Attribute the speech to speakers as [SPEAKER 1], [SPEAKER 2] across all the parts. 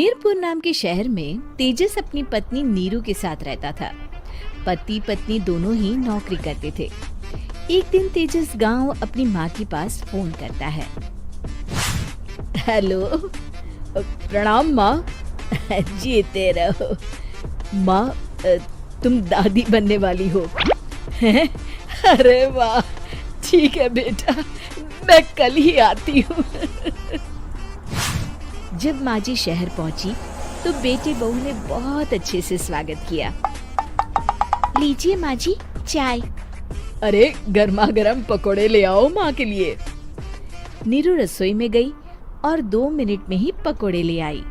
[SPEAKER 1] मीरपुर नाम के शहर में तेजस अपनी पत्नी नीरू के साथ रहता था। पति पत्नी दोनों ही नौकरी करते थे। एक दिन तेजस गांव अपनी माँ के पास फोन करता है। हेलो, प्रणाम माँ। जीते रहो माँ, तुम दादी बनने वाली हो। अरे वाह, ठीक है बेटा, मैं कल ही आती हूँ। जब माँ जी शहर पहुंची तो बेटे बहू ने बहुत अच्छे से स्वागत किया। लीजिए माँ जी, चाय। अरे गर्मा गर्म पकोड़े ले आओ माँ के लिए। नीरू रसोई में गई और 2 मिनट में ही पकोड़े ले आई।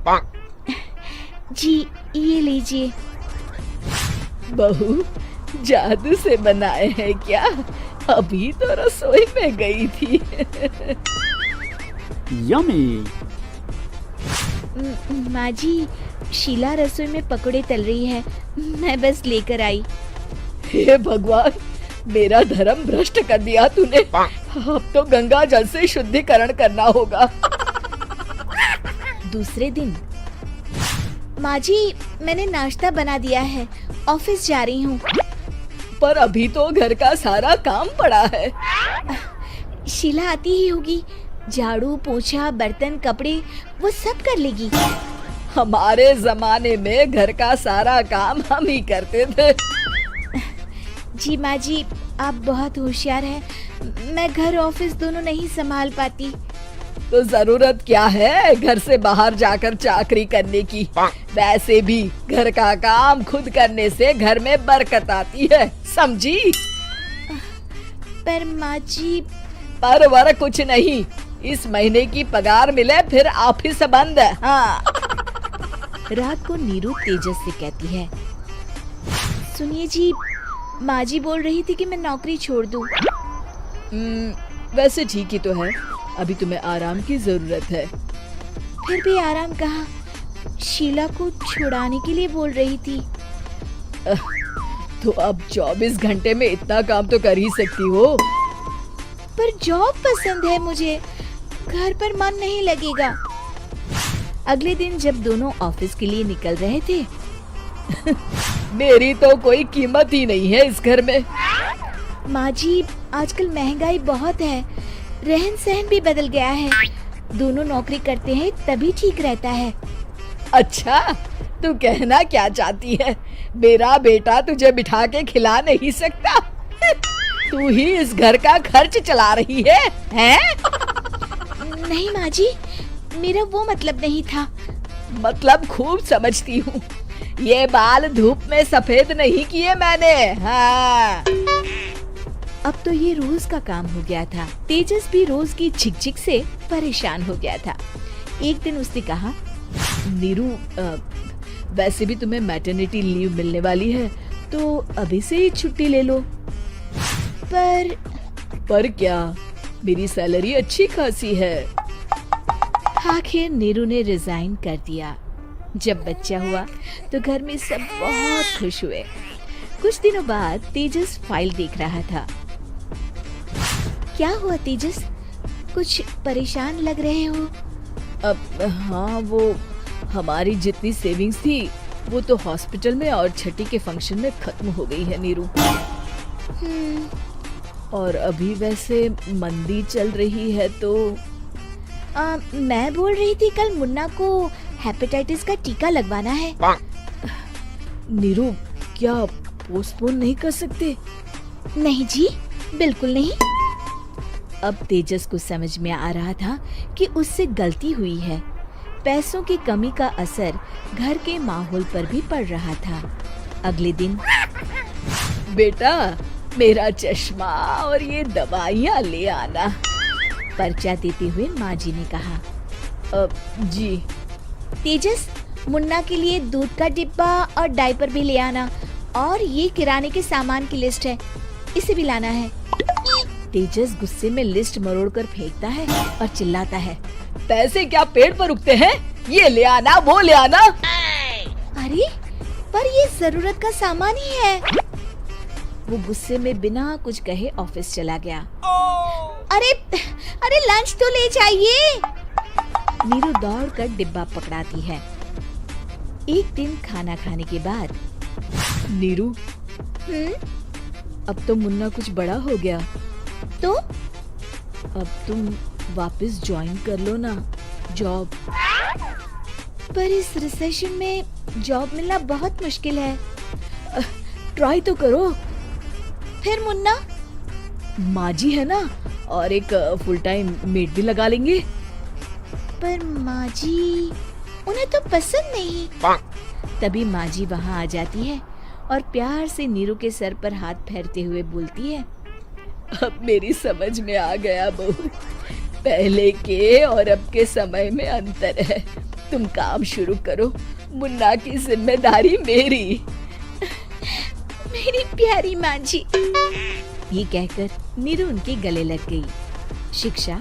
[SPEAKER 1] जी ये लीजिए। बहू जादू से बनाए हैं क्या? अभी तो रसोई में गई थी।
[SPEAKER 2] यम्मी।
[SPEAKER 1] माँ जी, शीला रसोई में पकोड़े तल रही है, मैं बस लेकर आई। हे भगवान, मेरा धर्म भ्रष्ट कर दिया तूने। अब तो गंगा जल से शुद्धिकरण करना होगा। दूसरे दिन, माँ जी मैंने नाश्ता बना दिया है, ऑफिस जा रही हूँ। पर अभी तो घर का सारा काम पड़ा है। शीला आती ही होगी, झाड़ू पोछा बर्तन कपड़े वो सब कर लेगी। हमारे जमाने में घर का सारा काम हम ही करते थे। जी माँ जी, आप बहुत होशियार हैं, मैं घर ऑफिस दोनों नहीं संभाल पाती। तो जरूरत क्या है घर से बाहर जाकर चाकरी करने की? वैसे भी घर का काम खुद करने से घर में बरकत आती है, समझी? पर माँ जी। पर वर कुछ नहीं, इस महीने की पगार मिले फिर ऑफिस बंद। हाँ। रात को नीरू तेजस से कहती है, सुनिए जी, माँ जी बोल रही थी कि मैं नौकरी छोड़ दूं। वैसे ठीक ही तो है, अभी तुम्हें आराम की जरूरत है। फिर भी आराम कहाँ, शीला को छुड़ाने के लिए बोल रही थी। तो अब 24 घंटे में इतना काम तो कर ही सकती हो। पर जॉब पसंद है मुझे, घर पर मन नहीं लगेगा। अगले दिन जब दोनों ऑफिस के लिए निकल रहे थे, मेरी तो कोई कीमत ही नहीं है इस घर में। माँ जी, आजकल महंगाई बहुत है, रहन सहन भी बदल गया है, दोनों नौकरी करते हैं तभी ठीक रहता है। अच्छा, तू कहना क्या चाहती है? मेरा बेटा तुझे बिठा के खिला नहीं सकता? तू ही इस घर का खर्च चला रही है, हैं? नहीं माँ जी, मेरा वो मतलब नहीं था। मतलब खूब समझती हूँ, ये बाल धूप में सफेद नहीं किए मैंने। हाँ। अब तो ये रोज का काम हो गया था। तेजस भी रोज की झिकझिक से परेशान हो गया था। एक दिन उसने कहा, नीरू, वैसे भी तुम्हें मैटरनिटी लीव मिलने वाली है, तो अभी से ही छुट्टी ले लो। पर क्या, मेरी सैलरी अच्छी खासी है। आखिर नीरू ने रिजाइन कर दिया। जब बच्चा हुआ तो घर में सब बहुत खुश हुए। कुछ दिनों बाद तेजस फाइल देख रहा था। क्या हुआ तेजस, कुछ परेशान लग रहे हो? अब हाँ, वो हमारी जितनी सेविंग्स थी वो तो हॉस्पिटल में और छठी के फंक्शन में खत्म हो गई है नीरू। और अभी वैसे मंदी चल रही है तो मैं बोल रही थी कल मुन्ना को हेपेटाइटिस का टीका लगवाना है। नीरू, क्या पोस्टपोन नहीं कर सकते? नहीं जी, बिल्कुल नहीं। अब तेजस को समझ में आ रहा था कि उससे गलती हुई है। पैसों की कमी का असर घर के माहौल पर भी पड़ रहा था। अगले दिन, बेटा मेरा चश्मा और ये दवाइयाँ ले आना, पर्चा देते हुए माँ जी ने कहा। जी। तेजस, मुन्ना के लिए दूध का डिब्बा और डायपर भी ले आना, और ये किराने के सामान की लिस्ट है, इसे भी लाना है। तेजस गुस्से में लिस्ट मरोड़कर फेंकता है और चिल्लाता है, पैसे क्या पेड़ पर उगते हैं? ये ले आना, वो ले आना। अरे पर ये जरूरत का सामान ही है। वो गुस्से में बिना कुछ कहे ऑफिस चला गया। अरे लंच तो ले जाइए। नीरू दौड़कर डिब्बा पकड़ाती है। एक दिन खाना खाने के बाद, नीरू, अब तो मुन्ना कुछ बड़ा हो गया, तो अब तुम वापस ज्वाइन कर लो ना जॉब। पर इस रिसेशन में जॉब मिलना बहुत मुश्किल है। ट्राई तो करो। फिर मुन्ना? माँ जी है ना, और एक फुल टाइम मेड भी लगा लेंगे। पर माँ जी, उन्हें तो पसंद नहीं। तभी माँ जी वहाँ आ जाती है और प्यार से नीरू के सर पर हाथ फेरते हुए बोलती है, अब मेरी समझ में आ गया बहू, पहले के और अब के समय में अंतर है। तुम काम शुरू करो, मुन्ना की जिम्मेदारी मेरी। मेरी प्यारी माँ जी। ये कहकर नीरू उनके गले लग गई। शिक्षा,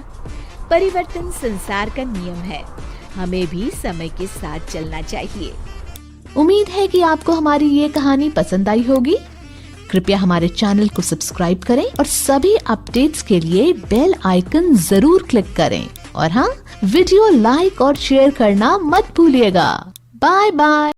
[SPEAKER 1] परिवर्तन संसार का नियम है, हमें भी समय के साथ चलना चाहिए।
[SPEAKER 2] उम्मीद है कि आपको हमारी ये कहानी पसंद आई होगी। कृपया हमारे चैनल को सब्सक्राइब करें और सभी अपडेट्स के लिए बेल आइकन जरूर क्लिक करें। और हाँ, वीडियो लाइक और शेयर करना मत भूलिएगा। Bye bye.